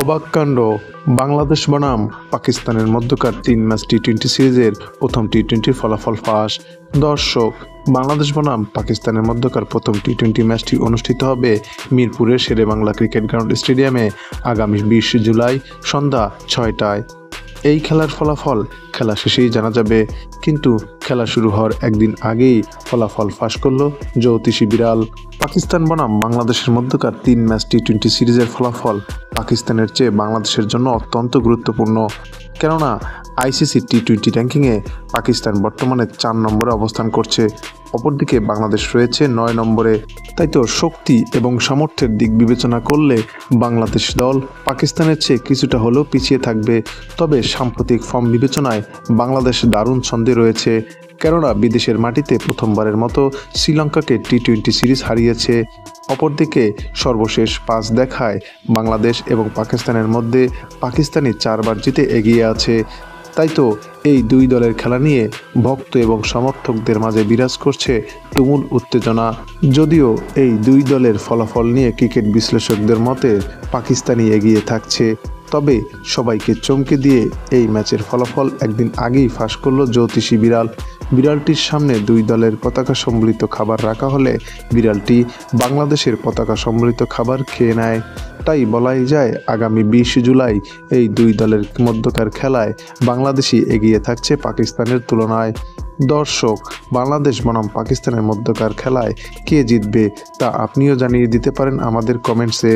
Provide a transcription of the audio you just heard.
অবাক কাণ্ড, বাংলাদেশ বনাম পাকিস্তানের মধ্যকার 3 ম্যাচ টি-20 সিরিজের প্রথম টি-20 ফলাফল ফাঁস। দর্শক, বাংলাদেশ বনাম পাকিস্তানের মধ্যকার প্রথম টি-20 ম্যাচটি অনুষ্ঠিত হবে মিরপুরের শেরেবাংলা ক্রিকেট গ্রাউন্ড স্টেডিয়ামে আগামী 20 জুলাই সন্ধ্যা 6টায়। এই খেলার ফলাফল খেলা শেষেই জানা যাবে, কিন্তু খেলা শুরু হওয়ার একদিন আগেই ফলাফল ফাঁস করল জ্যোতিষী বিড়াল। পাকিস্তান বনাম বাংলাদেশের মধ্যকার 3 ম্যাচ টি-20 সিরিজের ফলাফল পাকিস্তানের চেয়ে বাংলাদেশের জন্য অত্যন্ত গুরুত্বপূর্ণ, কেননা আইসিসি টি-20 র্যাঙ্কিংয়ে পাকিস্তান বর্তমানে 4 নম্বরে অবস্থান করছে, অপরদিকে বাংলাদেশ রয়েছে 9 নম্বরে। তাই তো শক্তি এবং সামর্থ্যের দিক বিবেচনা করলে বাংলাদেশ দল পাকিস্তানের চেয়ে কিছুটা হলেও পিছিয়ে থাকবে। তবে সাম্প্রতিক ফর্ম বিবেচনায় বাংলাদেশ দারুণ ছন্দে রয়েছে, কেননা বিদেশের মাটিতে প্রথমবারের মতো শ্রীলঙ্কাকে টি-20 সিরিজ হারিয়েছে। অপরদিকে সর্বশেষ 5 দেখায় বাংলাদেশ এবং পাকিস্তানের মধ্যে পাকিস্তানি 4 বার জিতে এগিয়ে আছে। তাই তো এই দুই দলের খেলা নিয়ে ভক্ত এবং সমর্থকদের মাঝে বিরাজ করছে তুমুল উত্তেজনা। যদিও এই দুই দলের ফলাফল নিয়ে ক্রিকেট বিশ্লেষকদের মতে পাকিস্তানি এগিয়ে থাকছে, তবে সবাইকে চমকে দিয়ে এই ম্যাচের ফলাফল একদিন আগেই ফাঁস করল জ্যোতিষী বিড়াল। বিড়ালটির সামনে দুই দলের পতাকা সম্বলিত খাবার রাখা হলে বিড়ালটি বাংলাদেশের পতাকা সম্বলিত খাবার খেয়ে নেয়। তাই বলাই যায় আগামী 20 জুলাই এই দুই দলের মধ্যকার খেলায় বাংলাদেশই এগিয়ে থাকছে পাকিস্তানের তুলনায়। দর্শক, বাংলাদেশ বনাম পাকিস্তানের মধ্যকার খেলায় কে জিতবে তা আপনিও জানিয়ে দিতে পারেন আমাদের কমেন্টসে।